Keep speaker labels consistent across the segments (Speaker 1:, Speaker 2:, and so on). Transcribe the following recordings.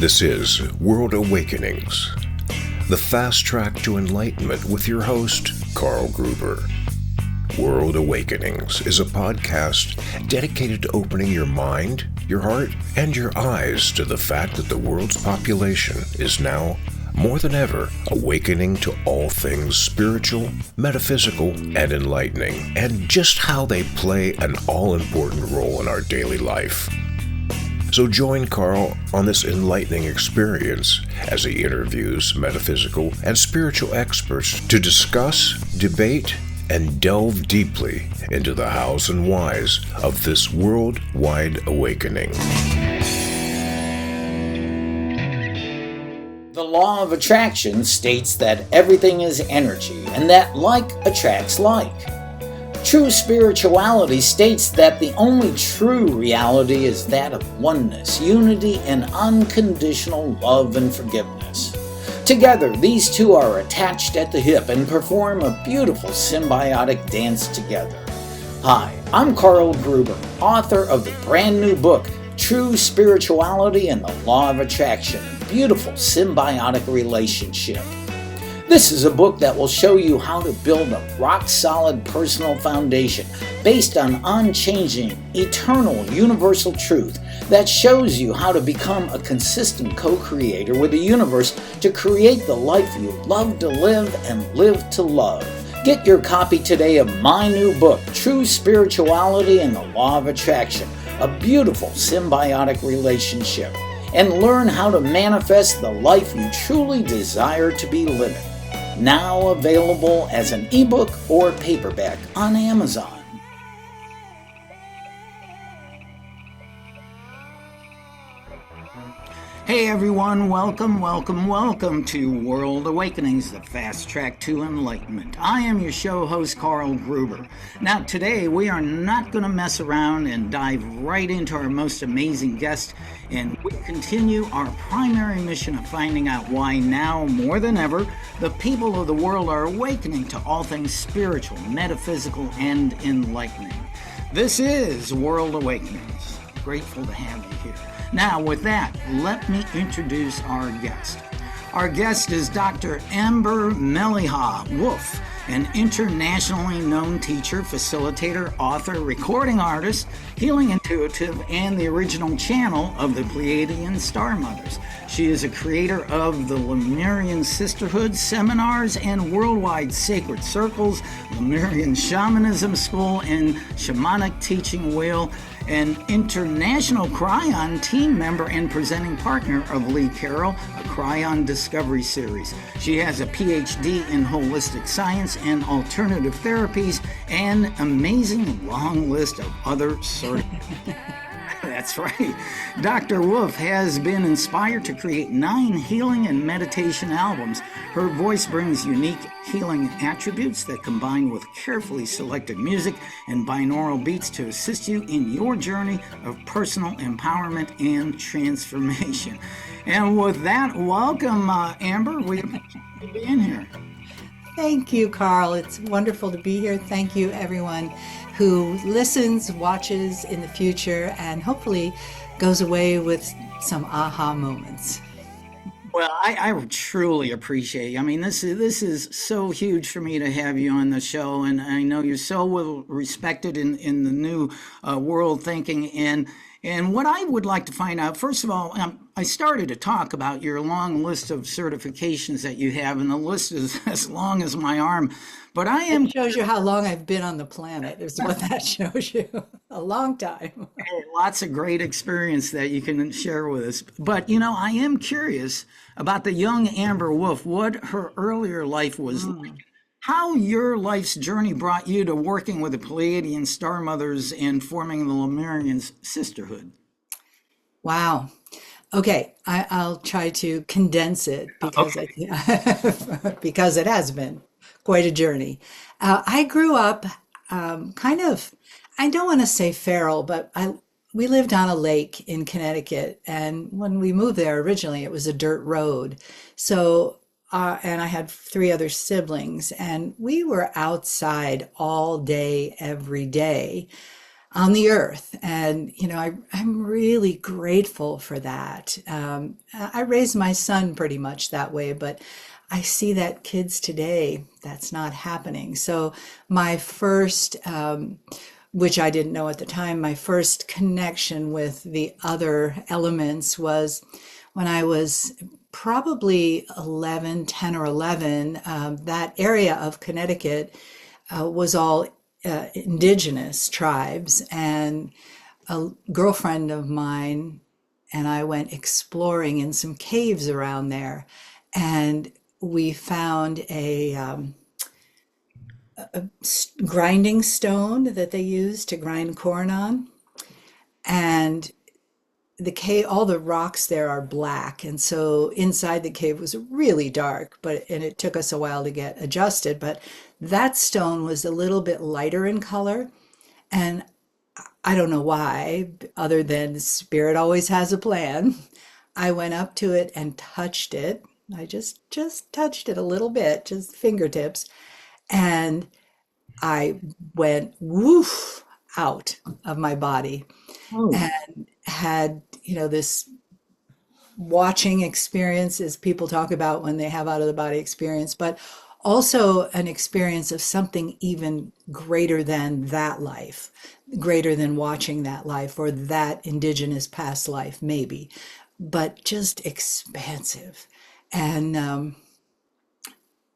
Speaker 1: This is World Awakenings, the fast track to enlightenment with your host, Carl Gruber. World Awakenings is a podcast dedicated to opening your mind, your heart, and your eyes to the fact that the world's population is now, more than ever, awakening to all things spiritual, metaphysical, and enlightening, and just how they play an all-important role in our daily life. So join Carl on this enlightening experience as he interviews metaphysical and spiritual experts to discuss, debate, and delve deeply into the hows and whys of this worldwide awakening.
Speaker 2: The law of attraction states that everything is energy and that like attracts like. True spirituality states that the only true reality is that of oneness, unity, and unconditional love and forgiveness. Together, these two are attached at the hip and perform a beautiful symbiotic dance together. Hi, I'm Carl Gruber, author of the brand new book, True Spirituality and the Law of Attraction, a beautiful symbiotic relationship. This is a book that will show you how to build a rock-solid personal foundation based on unchanging, eternal, universal truth that shows you how to become a consistent co-creator with the universe to create the life you love to live and live to love. Get your copy today of my new book, True Spirituality and the Law of Attraction, a beautiful symbiotic relationship, and learn how to manifest the life you truly desire to be living. Now available as an ebook or paperback on Amazon. Hey everyone, welcome to World Awakenings, the fast track to enlightenment. I am your show host, Carl Gruber. Now today we are not going to mess around and dive right into our most amazing guest, and we continue our primary mission of finding out why now more than ever the people of the world are awakening to all things spiritual, metaphysical, and enlightening. This is World Awakenings. Grateful to have you here. Now, with that, let me introduce our guest. Our guest is Dr. Amber Mele'ha Wolf, an internationally known teacher, facilitator, author, recording artist, healing intuitive, and the original channel of the Pleiadian Star Mothers. She is a creator of the Lemurian Sisterhood seminars and worldwide sacred circles, Lemurian Shamanism School, and Shamanic Teaching Wheel, an International Kryon team member and presenting partner of Lee Carroll, a Kryon Discovery Series. She has a Ph.D. in holistic science and alternative therapies, and an amazing long list of other certifications. That's right. Dr. Wolf has been inspired to create 9 healing and meditation albums. Her voice brings unique healing attributes that combine with carefully selected music and binaural beats to assist you in your journey of personal empowerment and transformation. And with that, welcome, Amber. We appreciate you being here.
Speaker 3: Thank you, Carl. It's wonderful to be here. Thank you, everyone who listens, watches in the future, and hopefully goes away with some aha moments.
Speaker 2: Well, I truly appreciate you. I mean, this is so huge for me to have you on the show, and I know you're so well respected in the new world thinking. And what I would like to find out, first of all, I started to talk about your long list of certifications that you have, and the list is as long as my arm. But
Speaker 3: It shows you how long I've been on the planet, is what that shows you. A long time.
Speaker 2: Lots of great experience that you can share with us. But, I am curious about the young Amber Wolf, what her earlier life was like. How your life's journey brought you to working with the Pleiadian Star Mothers and forming the Lemurian Sisterhood.
Speaker 3: Wow. Okay, I'll try to condense it because because it has been quite a journey. I grew up kind of, I don't want to say feral, but we lived on a lake in Connecticut, and when we moved there originally, it was a dirt road. So and I had 3 other siblings, and we were outside all day, every day. on the earth. And, I'm really grateful for that. I raised my son pretty much that way, but I see that kids today, that's not happening. So my first, which I didn't know at the time, my first connection with the other elements was when I was probably 11, 10 or 11. That area of Connecticut was all indigenous tribes. And a girlfriend of mine and I went exploring in some caves around there. And we found a grinding stone that they use to grind corn on. And the cave, all the rocks there are black. And so inside the cave was really dark, and it took us a while to get adjusted. But that stone was a little bit lighter in color. And I don't know why, other than spirit always has a plan. I went up to it and touched it. I just touched it a little bit, just fingertips. And I went woof out of my body
Speaker 2: Oh,
Speaker 3: and had, this watching experience, as people talk about when they have out of the body experience, but also an experience of something even greater than that life, greater than watching that life or that indigenous past life, maybe, but just expansive. And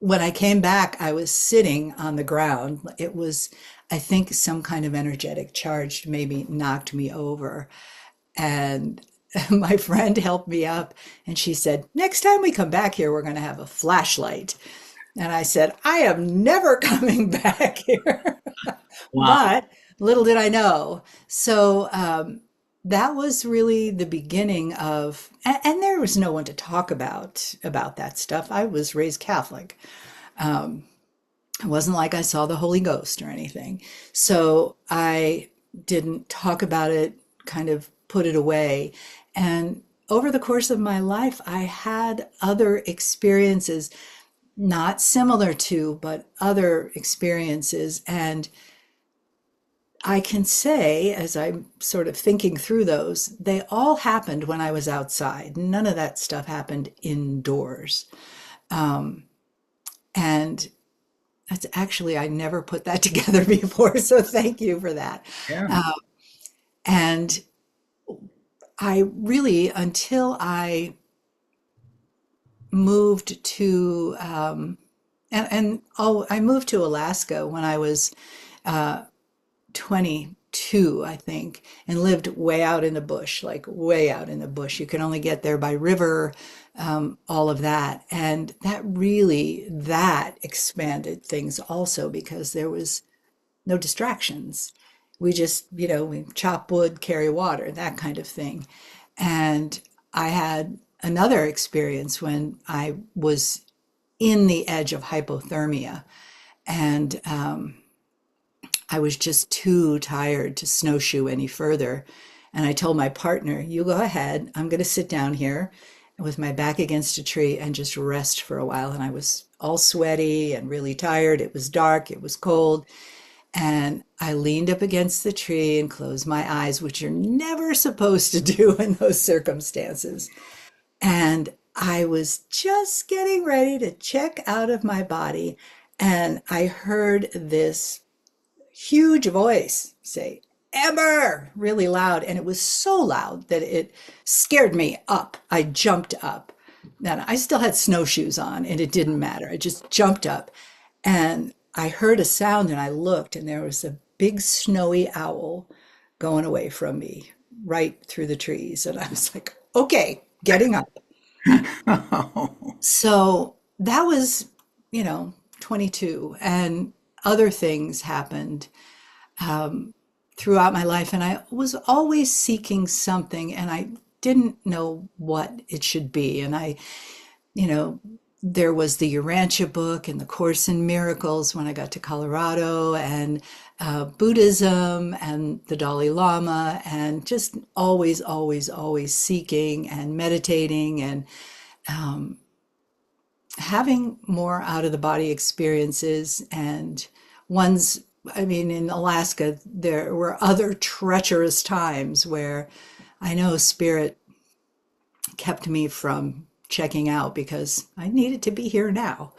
Speaker 3: when I came back, I was sitting on the ground. It was, I think, some kind of energetic charge maybe knocked me over. And my friend helped me up and she said, next time we come back here, we're going to have a flashlight. And I said, I am never coming back here.
Speaker 2: wow.
Speaker 3: But little did I know. So that was really the beginning of, and there was no one to talk about that stuff. I was raised Catholic. It wasn't like I saw the Holy Ghost or anything. So I didn't talk about it, kind of put it away. And over the course of my life, I had other experiences, not similar to, but other experiences. And I can say, as I'm sort of thinking through those, they all happened when I was outside. None of that stuff happened indoors. And that's actually, I never put that together before. So thank you for that.
Speaker 2: Yeah.
Speaker 3: And I really, until I moved to, I moved to Alaska when I was 22, I think, and lived way out in the bush, like way out in the bush. You can only get there by river, all of that. And that expanded things also because there was no distractions. We just, we chop wood, carry water, that kind of thing. And I had another experience when I was in the edge of hypothermia. And I was just too tired to snowshoe any further. And I told my partner, you go ahead. I'm going to sit down here with my back against a tree and just rest for a while. And I was all sweaty and really tired. It was dark. It was cold. And I leaned up against the tree and closed my eyes, which you're never supposed to do in those circumstances. And I was just getting ready to check out of my body. And I heard this huge voice say, Amber, really loud. And it was so loud that it scared me up. I jumped up. And I still had snowshoes on, and it didn't matter. I just jumped up. And I heard a sound, and I looked, and there was a big snowy owl going away from me right through the trees. And I was like, okay, getting up. So that was, 22. And other things happened throughout my life. And I was always seeking something, and I didn't know what it should be. And you know, there was the Urantia book and the Course in Miracles when I got to Colorado, and Buddhism and the Dalai Lama, and just always, always, always seeking and meditating and having more out of the body experiences, and ones I mean, in Alaska, there were other treacherous times where I know spirit kept me from checking out because I needed to be here now.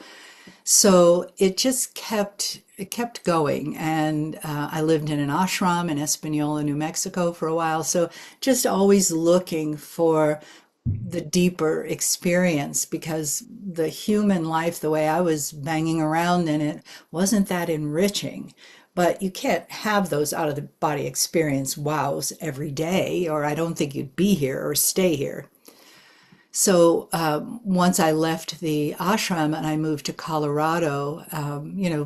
Speaker 3: So it kept going, and I lived in an ashram in Espanola, New Mexico for a while. So just always looking for the deeper experience because the human life, the way I was banging around in it, wasn't that enriching. But you can't have those out of the body experience wows every day, or I don't think you'd be here or stay here. So once I left the ashram and I moved to Colorado,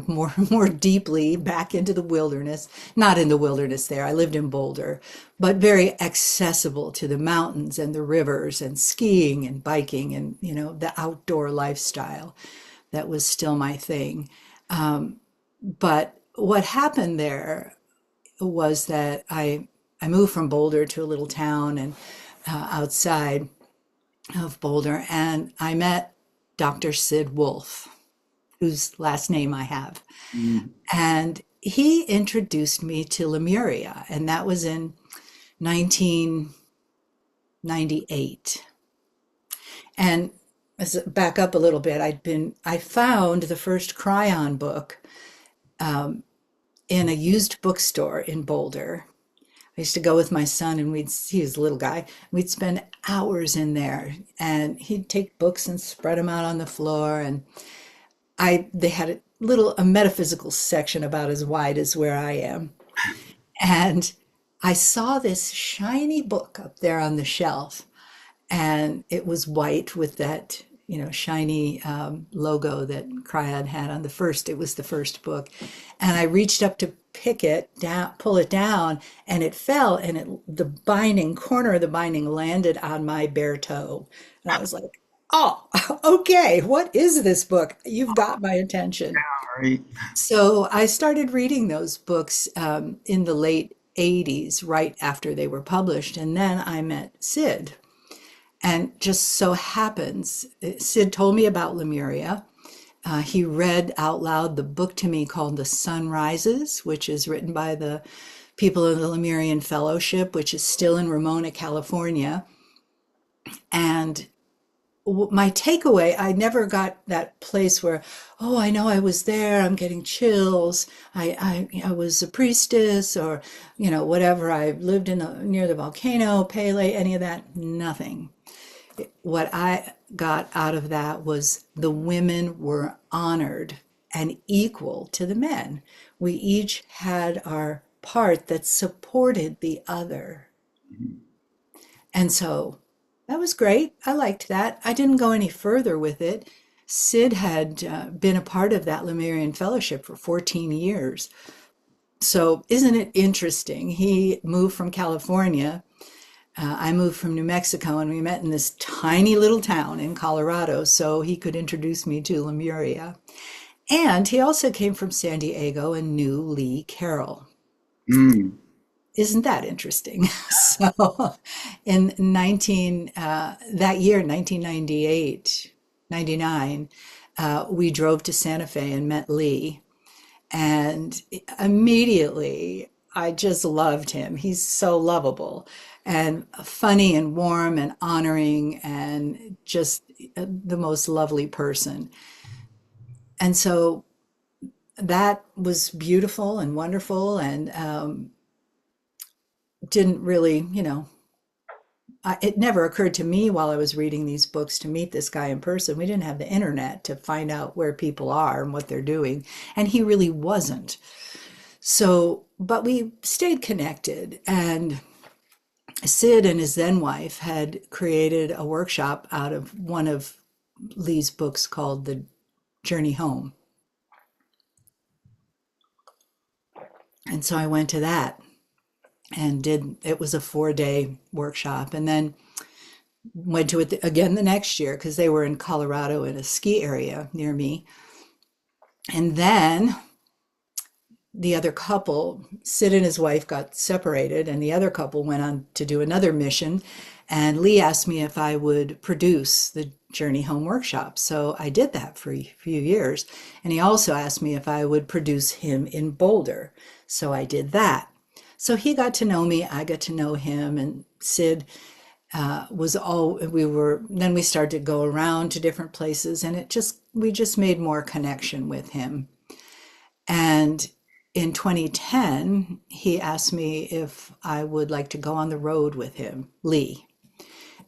Speaker 3: more deeply back into the wilderness, not in the wilderness there, I lived in Boulder, but very accessible to the mountains and the rivers and skiing and biking and, the outdoor lifestyle. That was still my thing. But what happened there was that I moved from Boulder to a little town and outside of Boulder, and I met Dr. Sid Wolf, whose last name I have.
Speaker 2: Mm.
Speaker 3: And he introduced me to Lemuria, and that was in 1998. And back up a little bit, I found the first Kryon book in a used bookstore in Boulder. I used to go with my son and he was a little guy, we'd spend hours in there and he'd take books and spread them out on the floor. And they had a metaphysical section about as wide as where I am. And I saw this shiny book up there on the shelf and it was white with that, shiny logo that Kryon had on it was the first book. And I reached up to pick it down, pull it down, and it fell, and the corner of the binding landed on my bare toe. And I was like, oh, okay, what is this book? You've got my attention.
Speaker 2: Right.
Speaker 3: So I started reading those books in the late 80s, right after they were published. And then I met Sid. And just so happens, Sid told me about Lemuria. He read out loud the book to me called The Sun Rises, which is written by the people of the Lemurian Fellowship, which is still in Ramona, California. And my takeaway, I never got that place where, oh, I know I was there, I'm getting chills, I was a priestess, or, whatever, I lived near the volcano, Pele, any of that, nothing. What I got out of that was the women were honored and equal to the men. We each had our part that supported the other. And so that was great. I liked that. I didn't go any further with it. Sid had been a part of that Lemurian Fellowship for 14 years. So isn't it interesting? He moved from California. I moved from New Mexico, and we met in this tiny little town in Colorado, so he could introduce me to Lemuria. And he also came from San Diego and knew Lee Carroll.
Speaker 2: Mm.
Speaker 3: Isn't that interesting? So in that year, 1998, 99, we drove to Santa Fe and met Lee. And immediately, I just loved him. He's so lovable and funny and warm and honoring and just the most lovely person. And so that was beautiful and wonderful, and didn't really, it never occurred to me while I was reading these books to meet this guy in person. We didn't have the internet to find out where people are and what they're doing, and he really wasn't. So, but we stayed connected, and Sid and his then wife had created a workshop out of one of Lee's books called The Journey Home. And so I went to that and it was a 4-day workshop, and then went to it again the next year because they were in Colorado in a ski area near me. And then the other couple, Sid and his wife, got separated, and the other couple went on to do another mission. And Lee asked me if I would produce the Journey Home workshops. So I did that for a few years. And he also asked me if I would produce him in Boulder. So I did that. So he got to know me, I got to know him, and Sid then we started to go around to different places, and we just made more connection with him. And in 2010, he asked me if I would like to go on the road with him, Lee,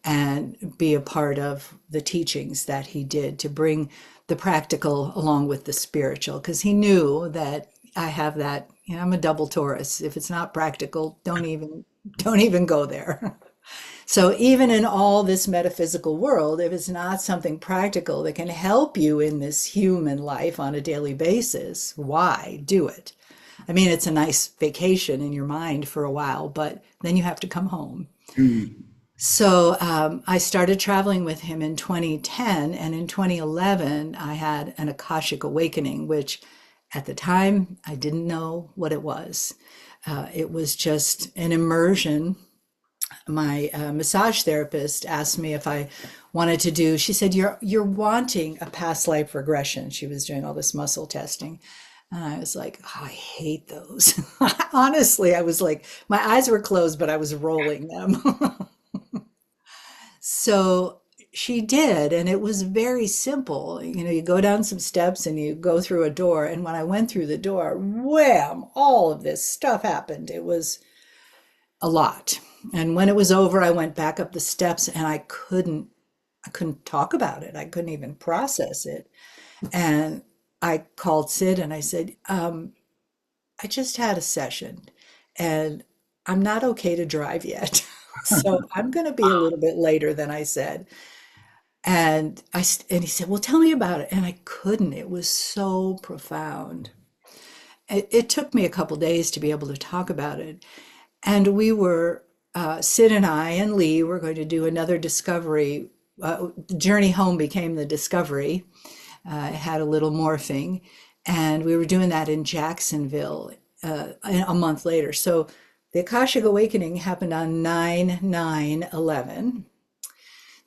Speaker 3: and be a part of the teachings that he did to bring the practical along with the spiritual, because he knew that I have that, I'm a double Taurus. If it's not practical, don't even go there. So even in all this metaphysical world, if it's not something practical that can help you in this human life on a daily basis, why do it? I mean, it's a nice vacation in your mind for a while, but then you have to come home. So I started traveling with him in 2010, and in 2011, I had an Akashic awakening, which at the time, I didn't know what it was. It was just an immersion. My massage therapist asked me if I wanted to do, she said, you're wanting a past life regression. She was doing all this muscle testing. And I was like, oh, I hate those. Honestly, I was like, my eyes were closed, but I was rolling them. So she did, and it was very simple. You go down some steps and you go through a door. And when I went through the door, wham, all of this stuff happened. It was a lot. And when it was over, I went back up the steps, and I couldn't talk about it. I couldn't even process it. And I called Sid and I said, I just had a session and I'm not okay to drive yet. So I'm going to be a little bit later than I said. And he said, well, tell me about it. And I couldn't. It was so profound. It took me a couple days to be able to talk about it. And we were, Sid and I and Lee were going to do another discovery. Journey Home became the discovery. It had a little morphing. And we were doing that in Jacksonville a month later. So the Akashic Awakening happened on 9/9/11.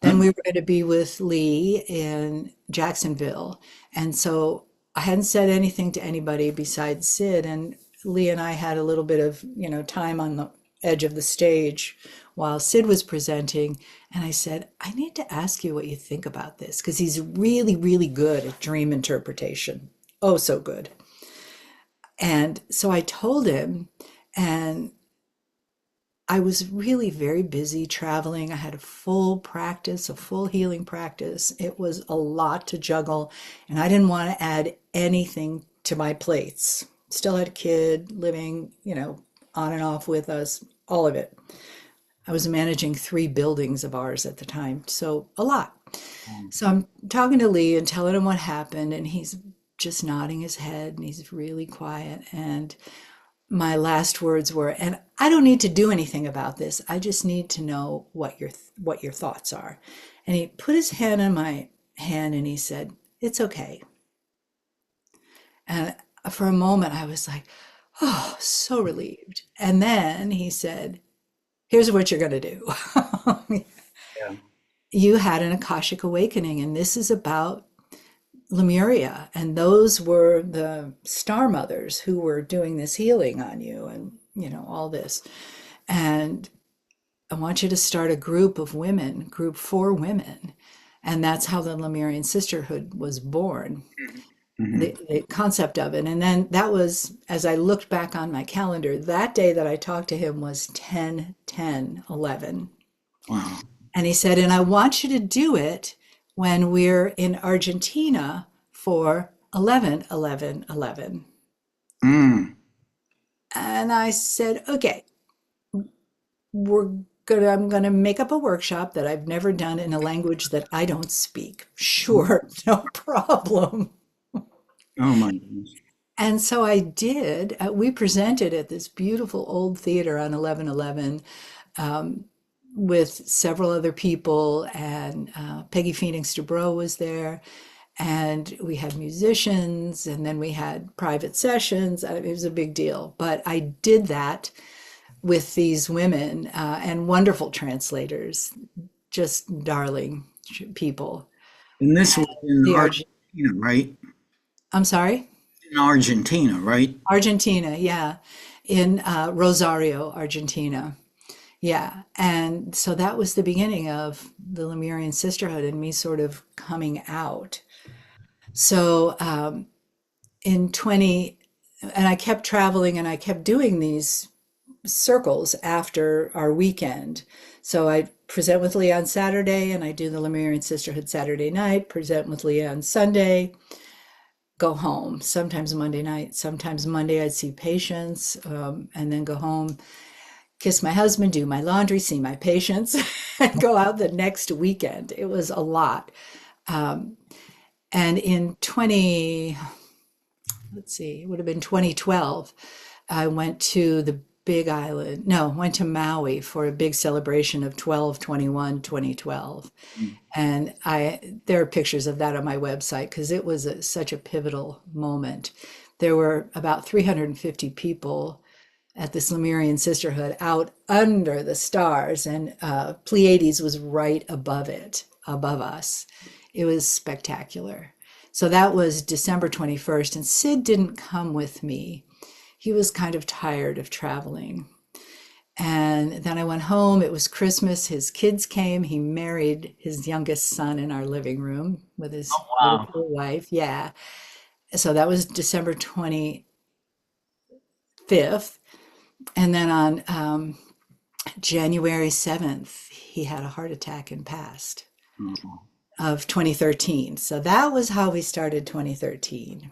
Speaker 3: Then we were going to be with Lee in Jacksonville. And so I hadn't said anything to anybody besides Sid. And Lee and I had a little bit of, time on the edge of the stage while Sid was presenting. And I said, I need to ask you what you think about this, because he's really, really good at dream interpretation. Oh, so good. And so I told him, and I was really very busy traveling. I had a full practice, a full healing practice. It was a lot to juggle, and I didn't want to add anything to my plates. Still had a kid living, on and off with us, all of it. I was managing 3 buildings of ours at the time, so a lot. So I'm talking to Lee and telling him what happened, and he's just nodding his head, and he's really quiet. And my last words were, and I don't need to do anything about this. I just need to know what your thoughts are. And he put his hand on my hand and he said, it's okay. And for a moment I was like, oh, so relieved. And then he said, here's what you're going to do. Yeah. You had an Akashic awakening, and this is about Lemuria, and those were the Star Mothers who were doing this healing on you, and all this. And I want you to start a group of women, group for women, and that's how the Lemurian Sisterhood was born. Mm-hmm. The concept of it. And then that was, as I looked back on my calendar, that day that I talked to him was 10/10/11.
Speaker 2: Wow.
Speaker 3: And he said, and I want you to do it when we're in Argentina for 11/11/11.
Speaker 2: Mm.
Speaker 3: And I said, okay, I'm gonna make up a workshop that I've never done in a language that I don't speak. Sure, no problem.
Speaker 2: Oh my goodness.
Speaker 3: And so I did. We presented at this beautiful old theater on 11/11 with several other people, and Peggy Phoenix Dubrow was there, and we had musicians, and then we had private sessions. It was a big deal, but I did that with these women and wonderful translators, just darling people.
Speaker 2: And this was in
Speaker 3: the Argentine.
Speaker 2: Argentina, right?
Speaker 3: I'm sorry?
Speaker 2: In Argentina, right?
Speaker 3: Argentina, yeah, in Rosario, Argentina. Yeah. And so that was the beginning of the Lemurian Sisterhood and me sort of coming out. So in 20, and I kept traveling and I kept doing these circles after our weekend. So I present with Lee on Saturday and I do the Lemurian Sisterhood Saturday night, present with Lee on Sunday, go home. Sometimes Monday night, sometimes Monday I'd see patients and then go home, kiss my husband, do my laundry, see my patients, and go out the next weekend. It was a lot. And in 20, let's see, it would have been 2012, I went to the Big Island, no, went to Maui for a big celebration of 12/21, 2012. And there are pictures of that on my website because it was such a pivotal moment. There were about 350 people at this Lemurian Sisterhood out under the stars, and Pleiades was right above it, above us. It was spectacular. So that was December 21st, and Sid didn't come with me. He was kind of tired of traveling. And then I went home. It was Christmas. His kids came. He married his youngest son in our living room with his
Speaker 2: Wow.
Speaker 3: beautiful wife. Yeah. So that was December 25th. And then on January 7th, he had a heart attack and passed of 2013. So that was how we started 2013.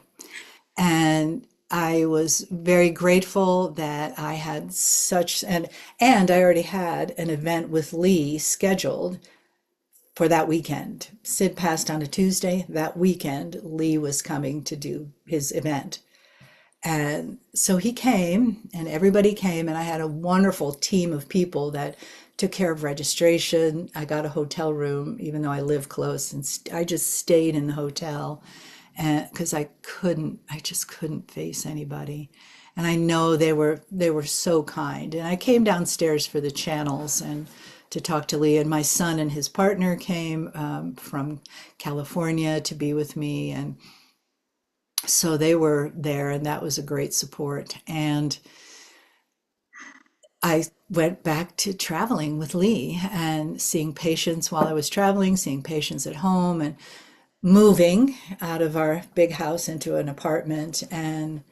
Speaker 3: And I was very grateful that I had such, and I already had an event with Lee scheduled for that weekend. Sid passed on a Tuesday. That weekend, Lee was coming to do his event. And so he came and everybody came, and I had a wonderful team of people that took care of registration. I got a hotel room, even though I live close, and I just stayed in the hotel and because I just couldn't face anybody. And I know they were so kind. And I came downstairs for the channels and to talk to Lee, and my son and his partner came from California to be with me, and so they were there, and that was a great support. And I went back to traveling with Lee and seeing patients while I was traveling, seeing patients at home, and moving out of our big house into an apartment. And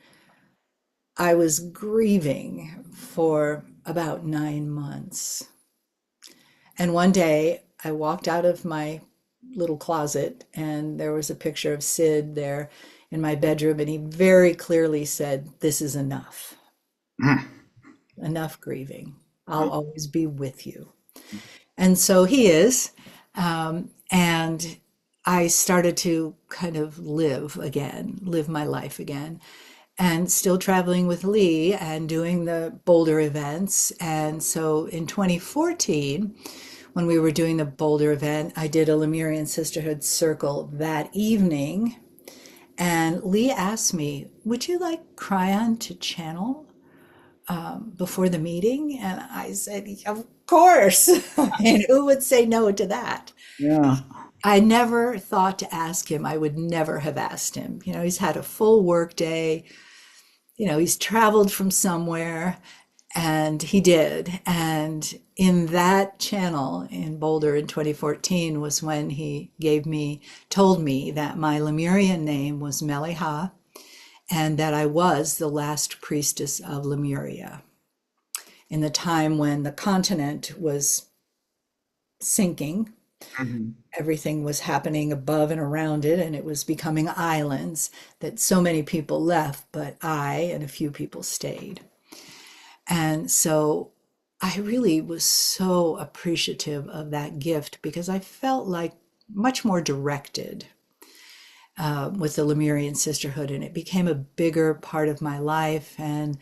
Speaker 3: I was grieving for about 9 months. And one day I walked out of my little closet and there was a picture of Sid there in my bedroom, and he very clearly said, "This is enough. Enough grieving. I'll always be with you." And so he is. And I started to kind of live my life again, and still traveling with Lee and doing the Boulder events. And so in 2014, when we were doing the Boulder event, I did a Lemurian Sisterhood circle that evening. And Lee asked me, "Would you like Kryon to channel before the meeting?" And I said, "Of course." I mean, who would say no to that?
Speaker 2: Yeah.
Speaker 3: I never thought to ask him. I would never have asked him. He's had a full work day. He's traveled from somewhere, and he did. And in that channel in Boulder in 2014 was when he told me that my Lemurian name was Mele'ha, and that I was the last priestess of Lemuria in the time when the continent was sinking. Everything was happening above and around it, and it was becoming islands that so many people left, but I and a few people stayed. And so I really was so appreciative of that gift because I felt like much more directed with the Lemurian Sisterhood, and it became a bigger part of my life. And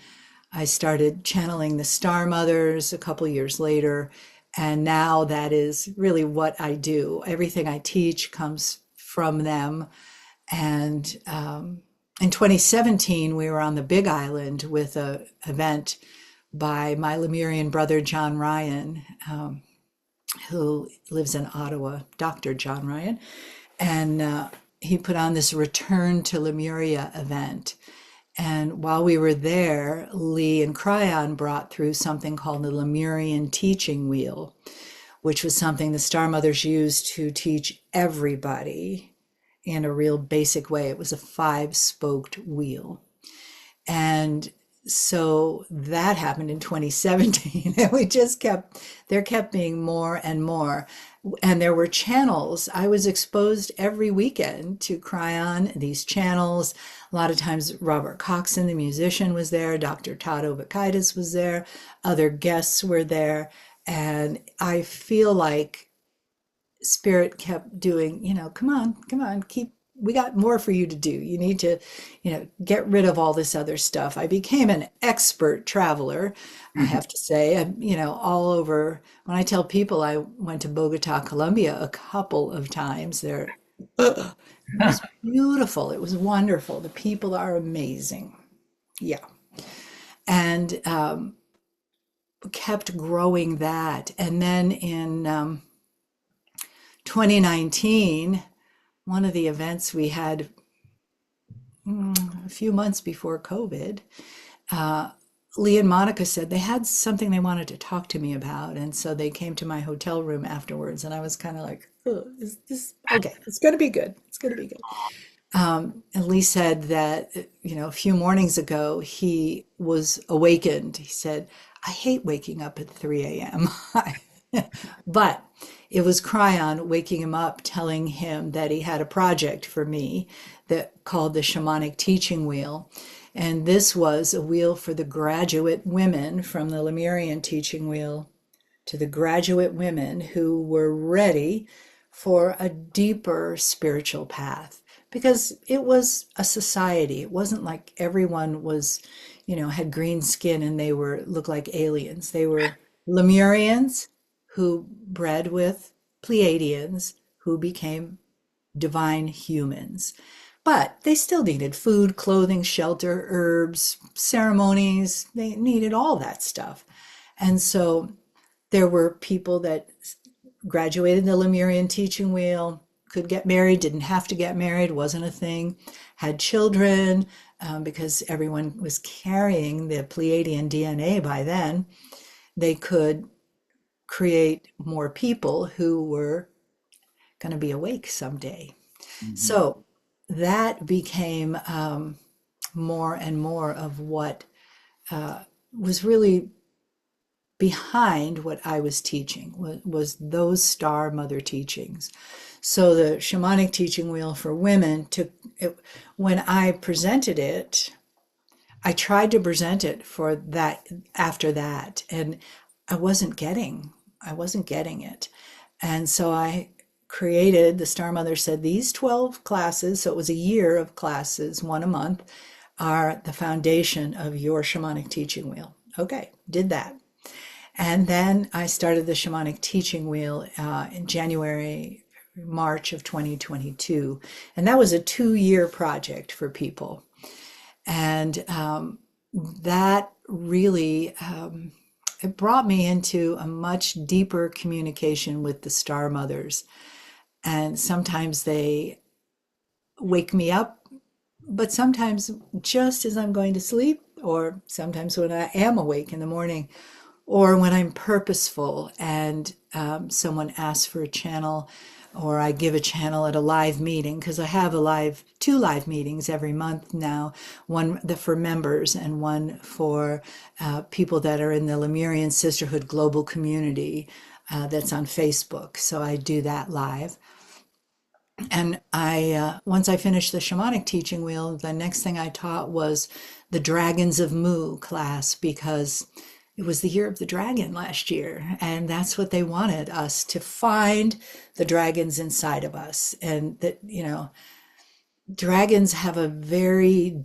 Speaker 3: I started channeling the Star Mothers a couple years later, and now that is really what I do. Everything I teach comes from them. And in 2017, we were on the Big Island with an event by my Lemurian brother, John Ryan, who lives in Ottawa, Dr. John Ryan. And he put on this Return to Lemuria event. And while we were there, Lee and Kryon brought through something called the Lemurian Teaching Wheel, which was something the Star Mothers used to teach everybody in a real basic way. It was a 5-spoked wheel. And so that happened in 2017. And there kept being more and more. And there were channels. I was exposed every weekend to Kryon, these channels. A lot of times Robert Coxon, the musician, was there. Dr. Todd Ovakaitis was there. Other guests were there. And I feel like Spirit kept doing, come on, we got more for you to do. You need to, get rid of all this other stuff. I became an expert traveler, I have to say, all over. When I tell people I went to Bogota, Colombia a couple of times there, it was beautiful. It was wonderful. The people are amazing. Yeah. And kept growing that. And then in 2019, one of the events we had a few months before COVID, Lee and Monica said they had something they wanted to talk to me about. And so they came to my hotel room afterwards. And I was kind of like, oh, is this okay? It's going to be good. It's going to be good. And Lee said that, a few mornings ago, he was awakened. He said, I hate waking up at 3 a.m. But it was Kryon waking him up, telling him that he had a project for me that called the Shamanic Teaching Wheel. And this was a wheel for the graduate women, from the Lemurian Teaching Wheel to the graduate women who were ready for a deeper spiritual path. Because it was a society. It wasn't like everyone was, had green skin and they looked like aliens. They were Lemurians who bred with Pleiadians who became divine humans. But they still needed food, clothing, shelter, herbs, ceremonies. They needed all that stuff. And so there were people that graduated the Lemurian Teaching Wheel, could get married, didn't have to get married, wasn't a thing, had children, because everyone was carrying the Pleiadian DNA by then. They could create more people who were going to be awake someday. Mm-hmm. So that became more and more of what was really behind what I was teaching, was those Star Mother teachings. So the Shamanic Teaching Wheel for women, when I presented it, I tried to present it for that after that, and I wasn't getting it. And so I created, the Star Mother said, these 12 classes, so it was a year of classes, one a month, are the foundation of your Shamanic Teaching Wheel. Okay, did that. And then I started the Shamanic Teaching Wheel in March of 2022. And that was a 2-year project for people. And that really, it brought me into a much deeper communication with the Star Mothers. And sometimes they wake me up, but sometimes just as I'm going to sleep, or sometimes when I am awake in the morning, or when I'm purposeful and someone asks for a channel, or I give a channel at a live meeting, because I have 2 live meetings every month now, one for members and one for people that are in the Lemurian Sisterhood global community that's on Facebook. So I do that live. And once I finished the Shamanic Teaching Wheel, the next thing I taught was the Dragons of Mu class, because it was the year of the dragon last year, and that's what they wanted us to find, the dragons inside of us. And that, dragons have a very,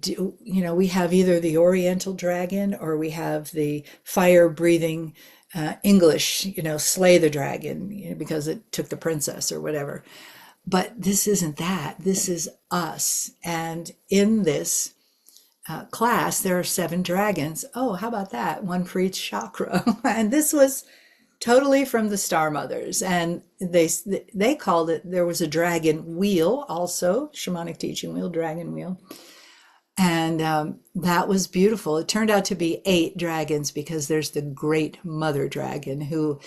Speaker 3: we have either the Oriental dragon or we have the fire-breathing English, slay the dragon, because it took the princess or whatever. But this isn't that. This is us. And in this class, there are 7 dragons. Oh, how about that? One for each chakra. And this was totally from the Star Mothers. And they called it, there was a dragon wheel also, Shamanic Teaching Wheel, dragon wheel. And that was beautiful. It turned out to be 8 dragons because there's the great mother dragon who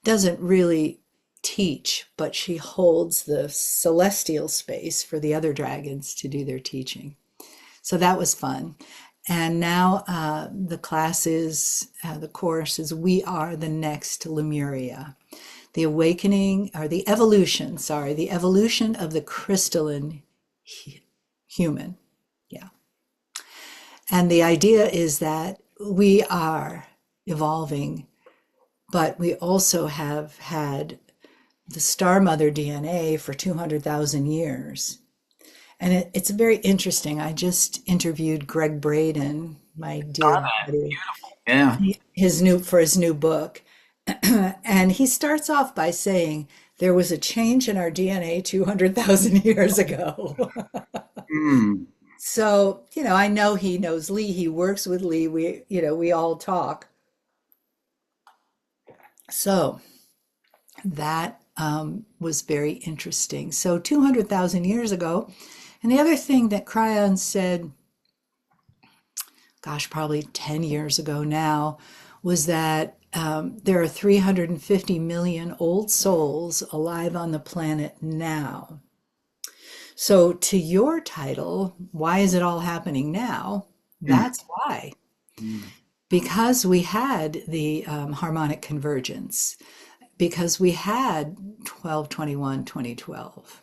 Speaker 3: doesn't really teach, but she holds the celestial space for the other dragons to do their teaching. So that was fun. And now the course is We Are the Next Lemuria. The awakening, or the evolution of the crystalline human. Yeah. And the idea is that we are evolving, but we also have had the Star Mother DNA for 200,000 years. And it's very interesting. I just interviewed Greg Braden, my dear buddy,
Speaker 2: Yeah.
Speaker 3: his new book. And he starts off by saying there was a change in our DNA 200,000 years ago.
Speaker 2: Mm.
Speaker 3: So, I know he knows Lee. He works with Lee. We all talk. So that was very interesting. So 200,000 years ago. And the other thing that Kryon said, gosh, probably 10 years ago now, was that there are 350 million old souls alive on the planet now. So to your title, why is it all happening now? That's why. Because we had the harmonic convergence, because we had 12/21/2012,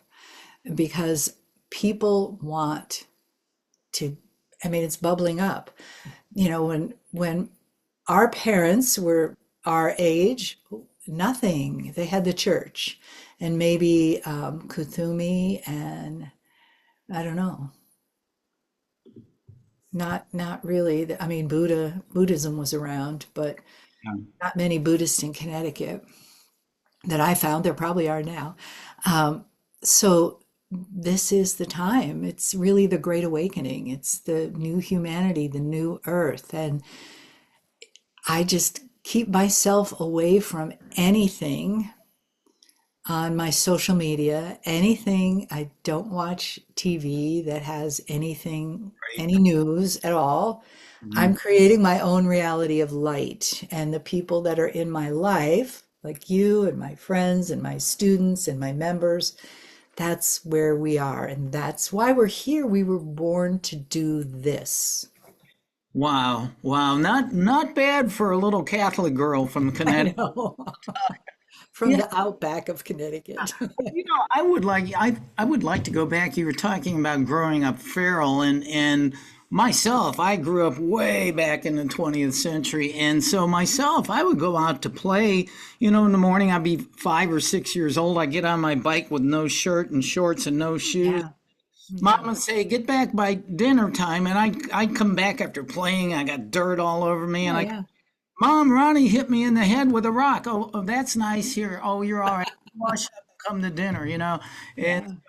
Speaker 3: because people want to, it's bubbling up. When our parents were our age, nothing. They had the church and maybe Kuthumi and I don't know. Not really. Buddhism was around, but not many Buddhists in Connecticut that I found. There probably are now. So this is the time. It's really the Great Awakening. It's the new humanity, the new earth. And I just keep myself away from anything on my social media, anything. I don't watch TV that has anything, any news at all. I'm creating my own reality of light. And the people that are in my life, like you and my friends and my students and my members, that's where we are. And that's why we're here. We were born to do this.
Speaker 2: Wow. Not bad for a little Catholic girl from
Speaker 3: I
Speaker 2: Connecticut.
Speaker 3: know. From the outback of Connecticut.
Speaker 2: I would like to go back. You were talking about growing up feral, and myself, I grew up way back in the 20th century, and so myself, I would go out to play. In the morning, I'd be 5 or 6 years old. I get on my bike with no shirt and shorts and no shoes.
Speaker 3: Yeah.
Speaker 2: Mom would say, "Get back by dinner time," and I'd come back after playing. I got dirt all over me, and
Speaker 3: Yeah.
Speaker 2: Mom, Ronnie hit me in the head with a rock. Oh, that's nice here. Oh, you're all right. Wash up and come to dinner, And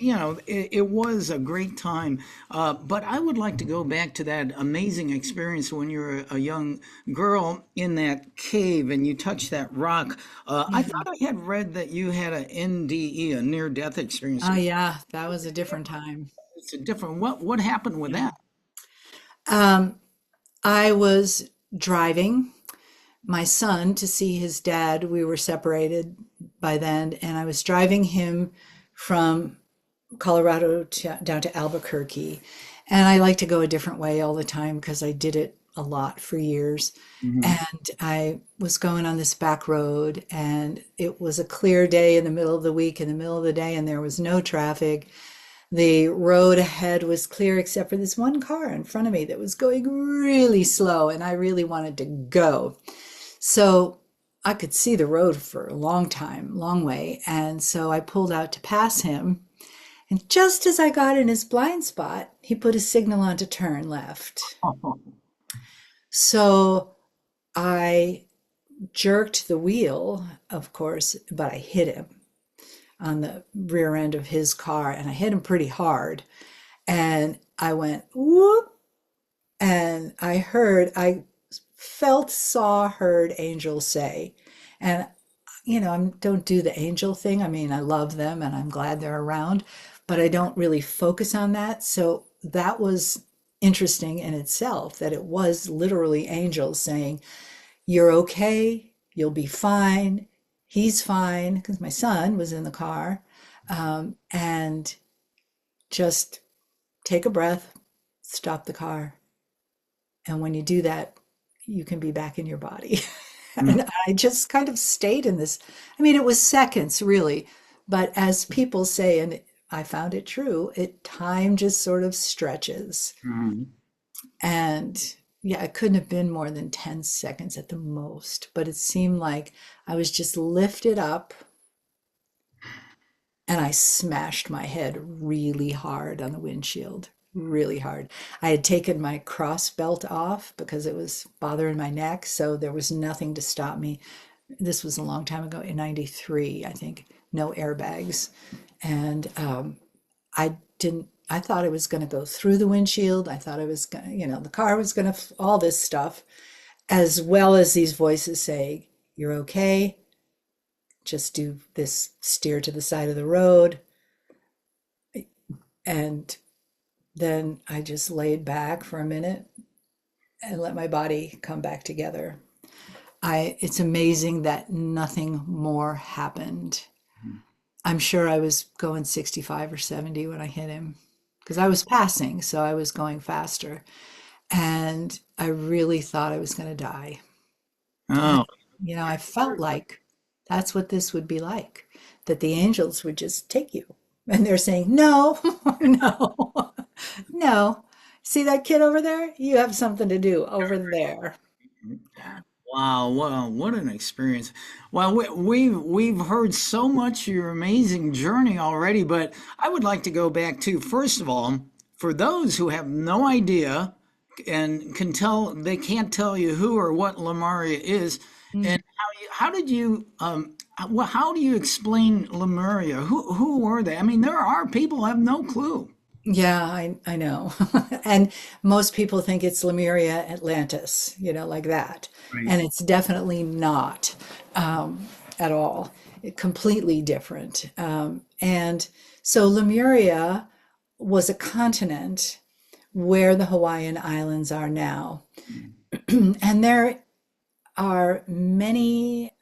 Speaker 3: Yeah.
Speaker 2: it was a great time. But I would like to go back to that amazing experience when you were a young girl in that cave and you touched that rock. I thought I had read that you had an NDE, a near-death experience.
Speaker 3: Oh, yeah. That was a different time.
Speaker 2: It's a different. What happened with that?
Speaker 3: I was driving my son to see his dad. We were separated by then, and I was driving him from Colorado down to Albuquerque. And I like to go a different way all the time because I did it a lot for years. And I was going on this back road, and it was a clear day in the middle of the week, in the middle of the day, and there was no traffic. The road ahead was clear except for this one car in front of me that was going really slow, and I really wanted to go. So I could see the road for a long time, long way. And so I pulled out to pass him. And just as I got in his blind spot, he put a signal on to turn left. So I jerked the wheel, of course, but I hit him on the rear end of his car, and I hit him pretty hard. And I went, whoop. And I heard angels say, And, I don't do the angel thing. I mean, I love them and I'm glad they're around, but I don't really focus on that. So that was interesting in itself, that it was literally angels saying, "You're okay, you'll be fine, he's fine," because my son was in the car. And just take a breath, stop the car. And when you do that, you can be back in your body.
Speaker 2: Mm.
Speaker 3: And I just kind of stayed in this. I mean, it was seconds really, but as people say, and I found it true, time just sort of stretches.
Speaker 2: Mhm.
Speaker 3: And yeah, it couldn't have been more than 10 seconds at the most, but it seemed like I was just lifted up and I smashed my head really hard on the windshield, really hard. I had taken my cross belt off because it was bothering my neck, so there was nothing to stop me. This was a long time ago, in 93, I think, no airbags. And I thought I was going to go through the windshield. I thought I was going to, the car was going to, all this stuff, as well as these voices saying, "You're okay. Just do this, steer to the side of the road." And then I just laid back for a minute and let my body come back together. It's amazing that nothing more happened. I'm sure I was going 65 or 70 when I hit him because I was passing, so I was going faster. And I really thought I was going to die. And,
Speaker 2: Oh,
Speaker 3: I felt like that's what this would be like, that the angels would just take you. And they're saying, "No, no, no. See that kid over there? You have something to do over there." Yeah.
Speaker 2: wow, what an experience. Well, we've heard so much of your amazing journey already, but I would like to go back to, first of all, for those who have no idea and they can't tell you who or what Lemuria is,
Speaker 3: Mm.
Speaker 2: and how did you how do you explain Lemuria? Who were they? I mean, there are people who have no clue.
Speaker 3: Yeah, I know. And most people think it's Lemuria, Atlantis, like that.
Speaker 2: Right.
Speaker 3: And it's definitely not at all. Completely different. And so Lemuria was a continent where the Hawaiian Islands are now. And there are many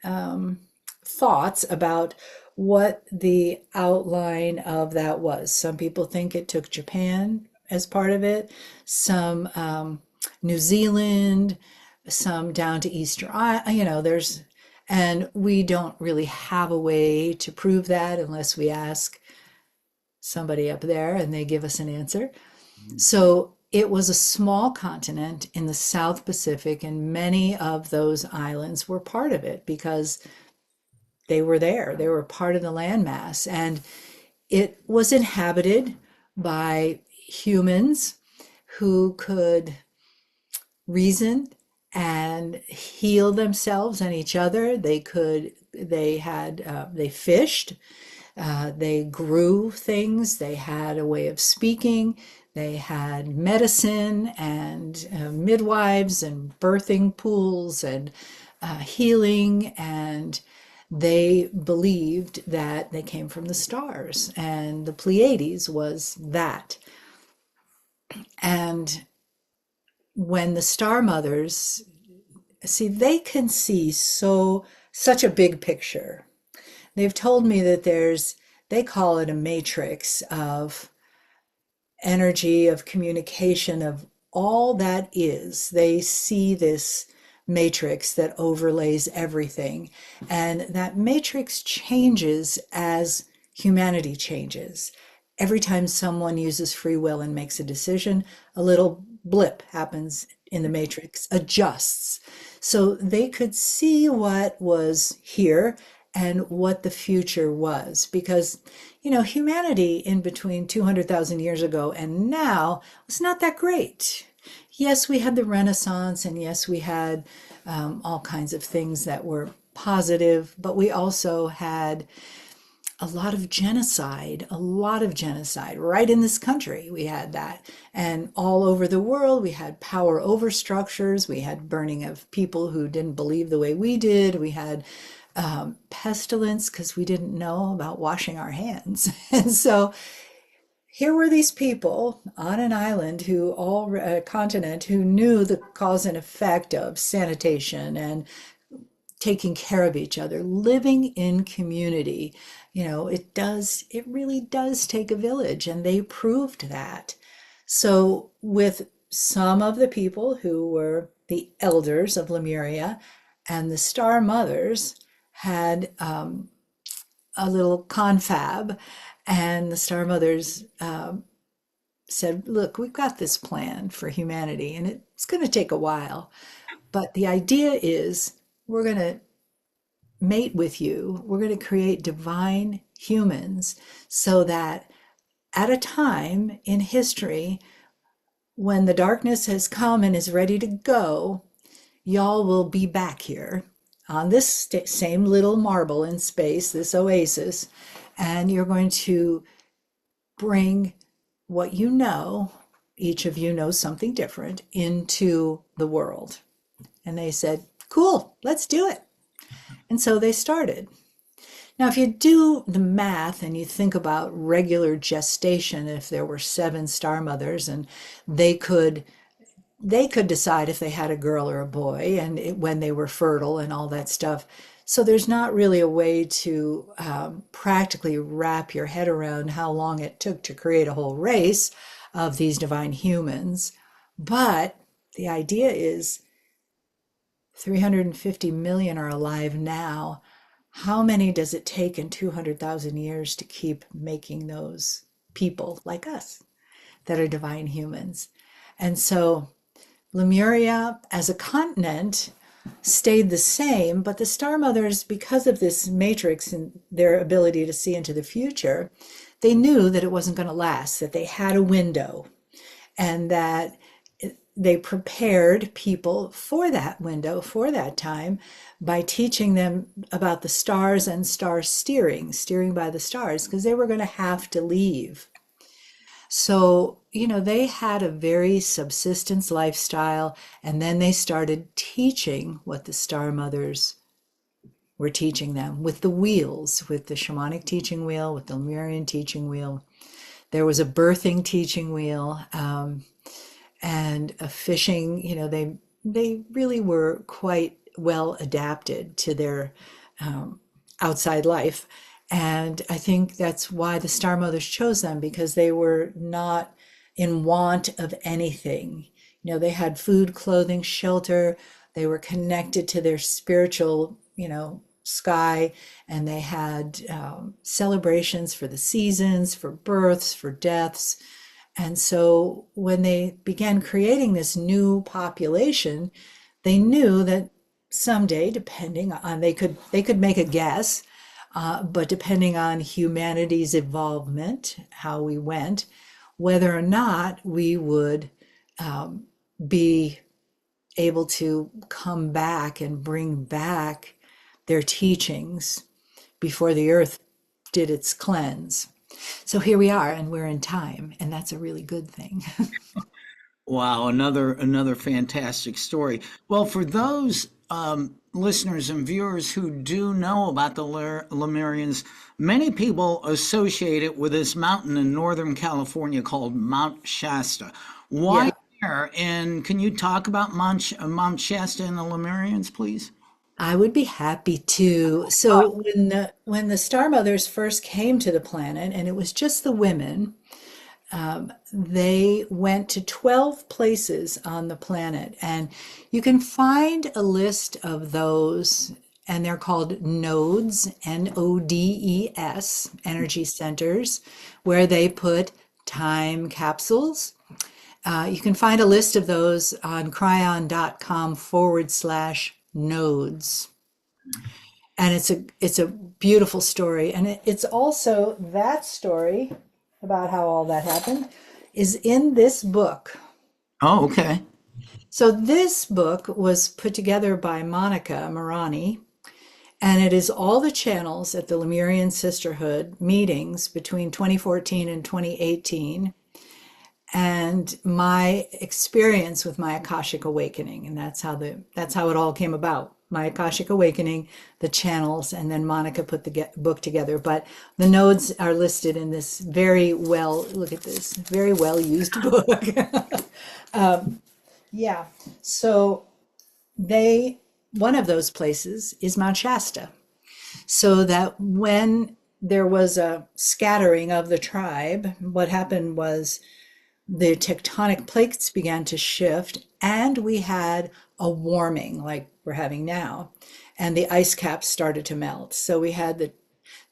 Speaker 3: thoughts about what the outline of that was. Some people think it took Japan as part of it, some New Zealand, some down to Easter. And we don't really have a way to prove that unless we ask somebody up there and they give us an answer. So it was a small continent in the South Pacific, and many of those islands were part of it because they were there. They were part of the landmass, and it was inhabited by humans who could reason and heal themselves and each other. They fished, they grew things, they had a way of speaking, they had medicine and midwives and birthing pools and healing, and they believed that they came from the stars, and the Pleiades was that. And when the Star Mothers see, they can see such a big picture. They've told me that they call it a matrix of energy, of communication, of all that is. They see this matrix that overlays everything. And that matrix changes as humanity changes. Every time someone uses free will and makes a decision, a little blip happens in the matrix, adjusts. So they could see what was here and what the future was, because humanity in between 200,000 years ago and now was not that great. Yes, we had the Renaissance, and yes, we had all kinds of things that were positive, but we also had a lot of genocide, right in this country. We had that. And all over the world, we had power over structures. We had burning of people who didn't believe the way we did. We had pestilence because we didn't know about washing our hands. And so here were these people on an island a continent who knew the cause and effect of sanitation and taking care of each other, living in community. It really does take a village, and they proved that. So with some of the people who were the elders of Lemuria and the Star Mothers had a little confab, and the Star Mothers said, look, we've got this plan for humanity, and it's going to take a while. But the idea is we're going to mate with you. We're going to create divine humans so that at a time in history when the darkness has come and is ready to go, y'all will be back here on this same little marble in space, this oasis, and you're going to bring what you know, each of you knows something different, into the world. And they said, cool, let's do it. And so they started. Now, if you do the math and you think about regular gestation, if there were 7 star mothers and they could decide if they had a girl or a boy and when they were fertile and all that stuff. So there's not really a way to practically wrap your head around how long it took to create a whole race of these divine humans. But the idea is 350 million are alive now. How many does it take in 200,000 years to keep making those people like us that are divine humans? And so Lemuria as a continent stayed the same, but the Star Mothers, because of this matrix and their ability to see into the future, they knew that it wasn't going to last, that they had a window, and that they prepared people for that window, for that time, by teaching them about the stars and star steering by the stars, because they were going to have to leave. So, they had a very subsistence lifestyle, and then they started teaching what the Star Mothers were teaching them with the wheels, with the Shamanic Teaching Wheel, with the Lemurian Teaching Wheel. There was a birthing teaching wheel, and a fishing. They really were quite well adapted to their outside life. And I think that's why the Star Mothers chose them, because they were not in want of anything. They had food, clothing, shelter. They were connected to their spiritual, sky, and they had celebrations for the seasons, for births, for deaths. And so when they began creating this new population, they knew that someday, depending on, they could make a guess, but depending on humanity's evolvement, how we went, whether or not we would be able to come back and bring back their teachings before the earth did its cleanse. So here we are, and we're in time, and that's a really good thing.
Speaker 2: Wow, another fantastic story. Well, for those listeners and viewers who do know about the Lemurians, many people associate it with this mountain in Northern California called Mount Shasta. Why there? And can you talk about Mount Shasta and the Lemurians, please?
Speaker 3: I would be happy to. So when the Star Mothers first came to the planet, and it was just the women, they went to 12 places on the planet, and you can find a list of those, and they're called nodes, NODES, energy centers, where they put time capsules. You can find a list of those on kryon.com/nodes. And it's a beautiful story. And it's also that story about how all that happened is in this book.
Speaker 2: Oh, okay.
Speaker 3: So this book was put together by Monica Marani, and it is all the channels at the Lemurian Sisterhood meetings between 2014 and 2018, and my experience with my Akashic awakening, and that's how it all came about. my Akashic Awakening, the channels, and then Monica put the book together. But the nodes are listed in this very well, look at this, very well used book. Yeah. So one of those places is Mount Shasta. So that when there was a scattering of the tribe, what happened was the tectonic plates began to shift, and we had a warming like we're having now, and the ice caps started to melt. So we had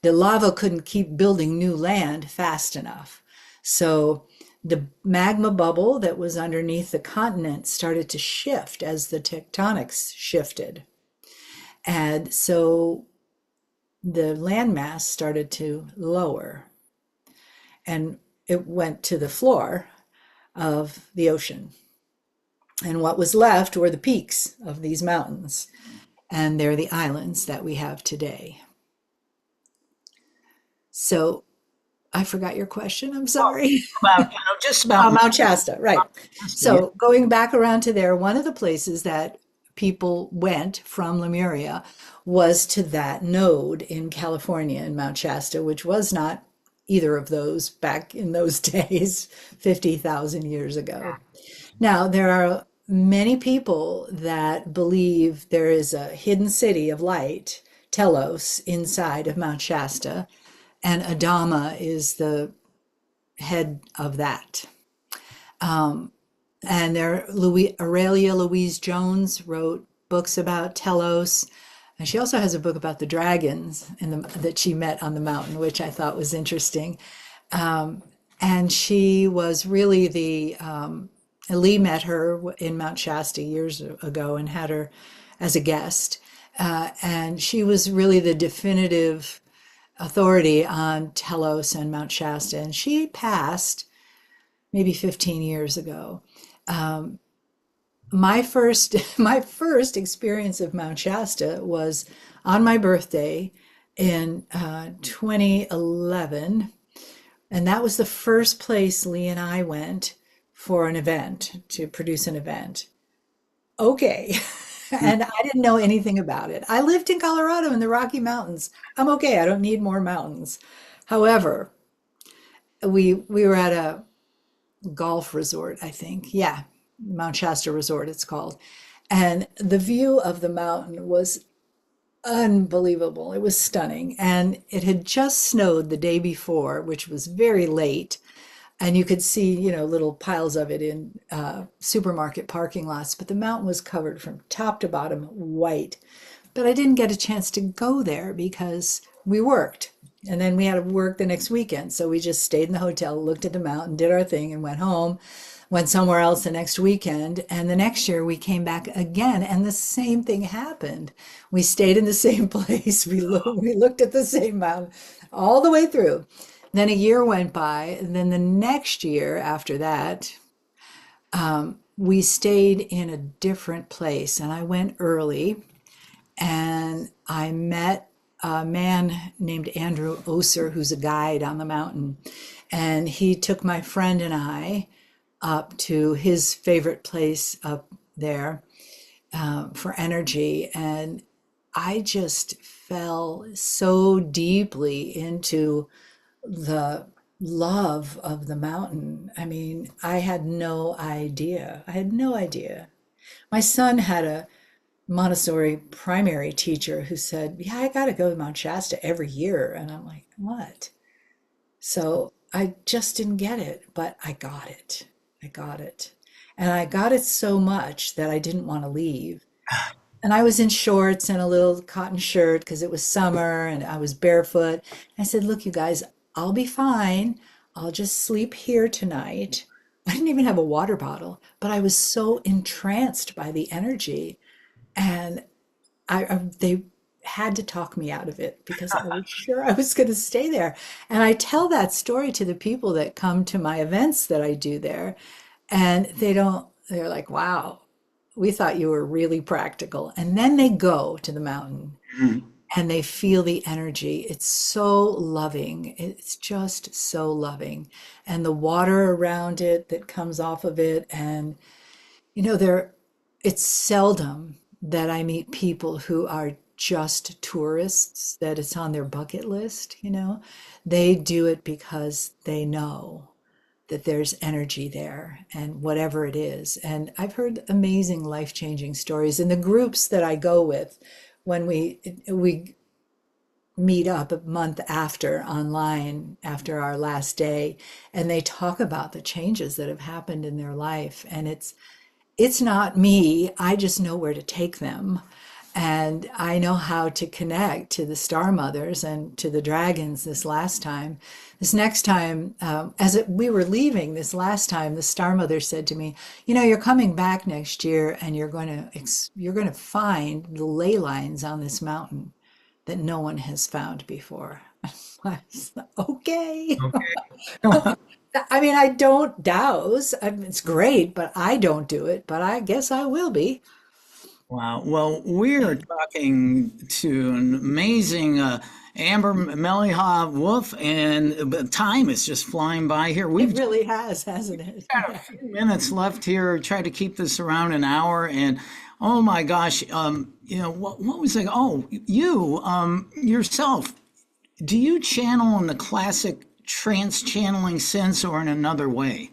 Speaker 3: the lava couldn't keep building new land fast enough. So the magma bubble that was underneath the continent started to shift as the tectonics shifted. And so the landmass started to lower, and it went to the floor of the ocean. And what was left were the peaks of these mountains, and they're the islands that we have today. So I forgot your question. I'm sorry.
Speaker 2: Just about
Speaker 3: Mount Shasta, right. So going back around to there, one of the places that people went from Lemuria was to that node in California in Mount Shasta, which was not either of those back in those days, 50,000 years ago. Now, there are many people that believe there is a hidden city of light, Telos, inside of Mount Shasta, and Adama is the head of that. And Aurelia Louise Jones wrote books about Telos. And she also has a book about the dragons that she met on the mountain, which I thought was interesting. And she was really Lee met her in Mount Shasta years ago and had her as a guest. And she was really the definitive authority on Telos and Mount Shasta. And she passed maybe 15 years ago. My first experience of Mount Shasta was on my birthday in 2011, and that was the first place Lee and I went for an event, to produce an event. Okay. And I didn't know anything about it. I lived in Colorado in the Rocky Mountains. I'm okay. I don't need more mountains. However, we were at a golf resort, I think. Yeah, Mount Shasta Resort, it's called. And the view of the mountain was unbelievable. It was stunning. And it had just snowed the day before, which was very late. And you could see, little piles of it in supermarket parking lots. But the mountain was covered from top to bottom white. But I didn't get a chance to go there because we worked. And then we had to work the next weekend. So we just stayed in the hotel, looked at the mountain, did our thing, and went home, went somewhere else the next weekend. And the next year we came back again, and the same thing happened. We stayed in the same place. We looked at the same mountain all the way through. Then a year went by. And then the next year after that, we stayed in a different place. And I went early, and I met a man named Andrew Oser, who's a guide on the mountain. And he took my friend and I up to his favorite place up there for energy. And I just fell so deeply into the love of the mountain. I mean, I had no idea. My son had a Montessori primary teacher who said, yeah, I got to go to Mount Shasta every year. And I'm like, what? So I just didn't get it, but I got it. And I got it so much that I didn't want to leave. And I was in shorts and a little cotton shirt because it was summer, and I was barefoot. I said, look, you guys, I'll be fine. I'll just sleep here tonight. I didn't even have a water bottle, but I was so entranced by the energy. And they had to talk me out of it because I was sure I was going to stay there. And I tell that story to the people that come to my events that I do there. And they're like, wow, we thought you were really practical. And then they go to the mountain and they feel the energy. It's so loving. It's just so loving. And the water around it that comes off of it. And, it's seldom that I meet people who are just tourists, that it's on their bucket list, they do it because they know that there's energy there and whatever it is. And I've heard amazing life-changing stories in the groups that I go with when we meet up a month after online after our last day, and they talk about the changes that have happened in their life. And it's not me. I just know where to take them. And I know how to connect to the Star Mothers and to the dragons this last time. This next time, we were leaving this last time, the Star Mother said to me, you're coming back next year and you're going to find the ley lines on this mountain that no one has found before. Okay. I mean, I don't douse. It's great, but I don't do it. But I guess I will be.
Speaker 2: Wow. Well, we're talking to an amazing Amber Mele'ha Wolf, and time is just flying by here.
Speaker 3: It really has, hasn't it?
Speaker 2: Got a few minutes left here. Try to keep this around an hour, and oh my gosh, what was it? Oh, you yourself. Do you channel in the classic trance channeling sense, or in another way?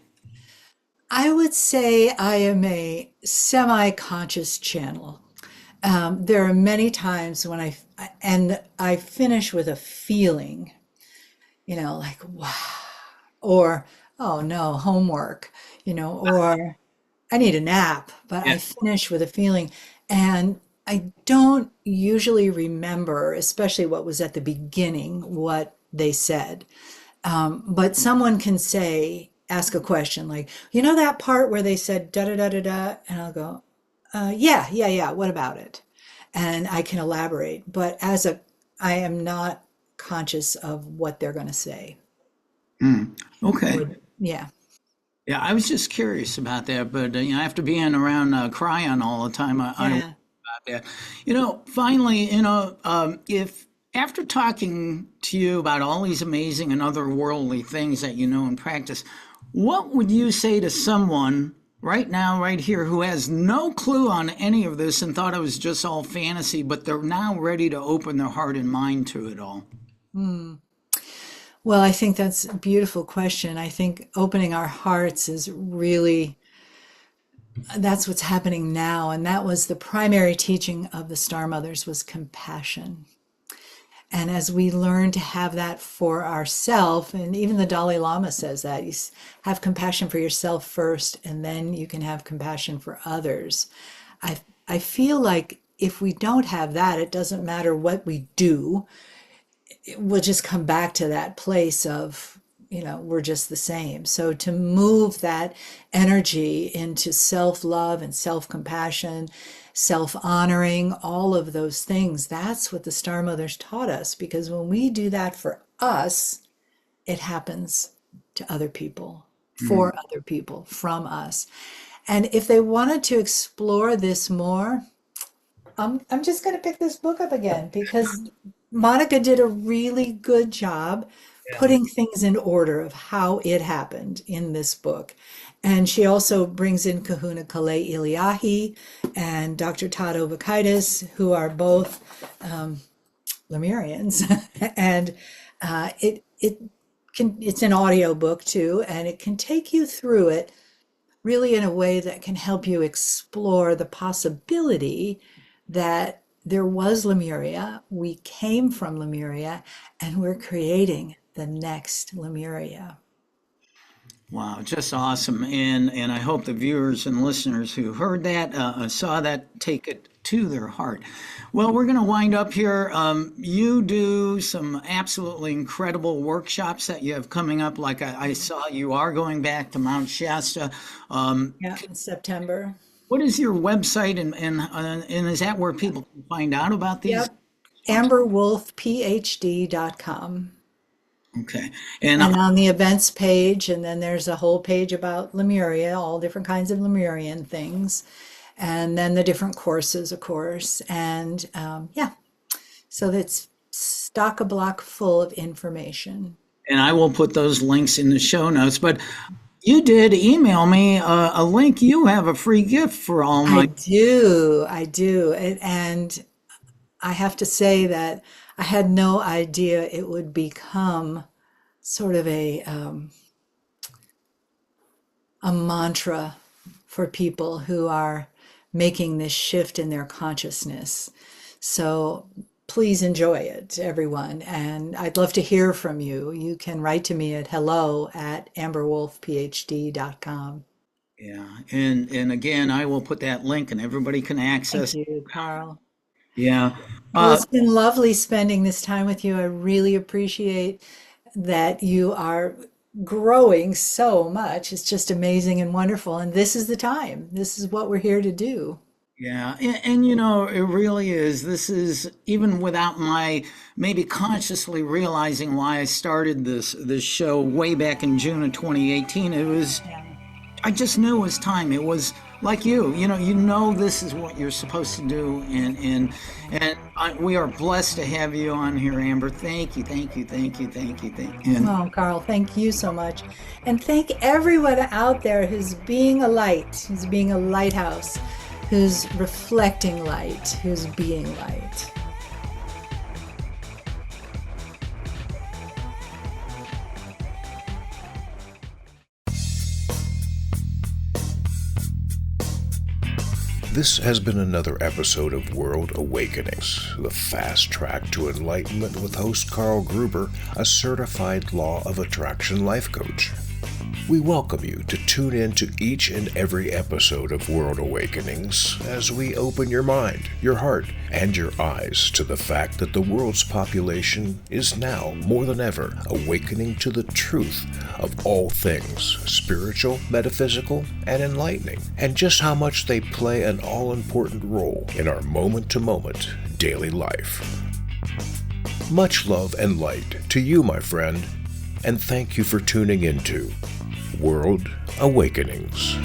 Speaker 3: I would say I am a semi-conscious channel. There are many times when I finish with a feeling, like wow, or oh no, homework, or I need a nap, but I finish with a feeling, and I don't usually remember, especially what was at the beginning, what they said. But someone can ask a question like, that part where they said da da da da da, and I'll go, yeah, what about it? And I can elaborate, but I am not conscious of what they're going to say.
Speaker 2: Okay.
Speaker 3: Yeah.
Speaker 2: Yeah, I was just curious about that, but after being around Kryon all the time, I don't know about that. Finally, if after talking to you about all these amazing and otherworldly things that you know and practice, what would you say to someone right now, right here, who has no clue on any of this and thought it was just all fantasy, but they're now ready to open their heart and mind to it all?
Speaker 3: Well, I think that's a beautiful question. I think opening our hearts is really, that's what's happening now. And that was the primary teaching of the Star Mothers, was compassion. And as we learn to have that for ourselves, and even the Dalai Lama says that, you have compassion for yourself first, and then you can have compassion for others. I feel like if we don't have that, it doesn't matter what we do. We'll just come back to that place of, we're just the same. So to move that energy into self-love and self-compassion, self-honoring, all of those things, that's what the Star Mothers taught us. Because when we do that for us, it happens to other people, for other people, from us. And if they wanted to explore this more, I'm just going to pick this book up again, because Monica did a really good job putting things in order of how it happened in this book. And she also brings in Kahuna Kale Iliahi and Dr. Todd Ovakaitis, who are both Lemurians. And it's an audio book too, and it can take you through it really in a way that can help you explore the possibility that there was Lemuria, we came from Lemuria, and we're creating the next Lemuria.
Speaker 2: Wow, just awesome. And I hope the viewers and listeners who heard that, saw that, take it to their heart. Well, we're going to wind up here. You do some absolutely incredible workshops that you have coming up. Like I saw, you are going back to Mount Shasta.
Speaker 3: In September.
Speaker 2: What is your website, and is that where people can find out about these?
Speaker 3: Yep. AmberWolfPh.D.com.
Speaker 2: Okay.
Speaker 3: And on the events page, and then there's a whole page about Lemuria, all different kinds of Lemurian things, and then the different courses, of course. And so that's stock-a-block full of information.
Speaker 2: And I will put those links in the show notes. But You did email me a link. You have a free gift for all
Speaker 3: I
Speaker 2: my.
Speaker 3: do. I do. And I have to say that I had no idea it would become sort of a mantra for people who are making this shift in their consciousness. So please enjoy it, everyone. And I'd love to hear from you. You can write to me at hello@amberwolfphd.com.
Speaker 2: Yeah, and again, I will put that link, and everybody can
Speaker 3: Thank
Speaker 2: access.
Speaker 3: you, Carl.
Speaker 2: Yeah.
Speaker 3: Well,
Speaker 2: Uh,
Speaker 3: it's been lovely spending this time with you. I really appreciate that you are growing so much. It's just amazing and wonderful. And this is the time. This is what we're here to do.
Speaker 2: Yeah, and it really is. This is even without my maybe consciously realizing why I started this show way back in June of 2018. I just knew it was time. It was like you know this is what you're supposed to do, and we are blessed to have you on here, Amber. Thank you, thank you, thank you, thank you, thank you. And
Speaker 3: Oh, Carl, thank you so much. And thank everyone out there who's being a light, who's being a lighthouse, who's reflecting light, who's being light.
Speaker 1: This has been another episode of World Awakenings, the fast track to enlightenment with host Carl Gruber, a certified law of attraction life coach. We welcome you to tune in to each and every episode of World Awakenings as we open your mind, your heart, and your eyes to the fact that the world's population is now, more than ever, awakening to the truth of all things spiritual, metaphysical, and enlightening, and just how much they play an all-important role in our moment-to-moment daily life. Much love and light to you, my friend, and thank you for tuning into World Awakenings.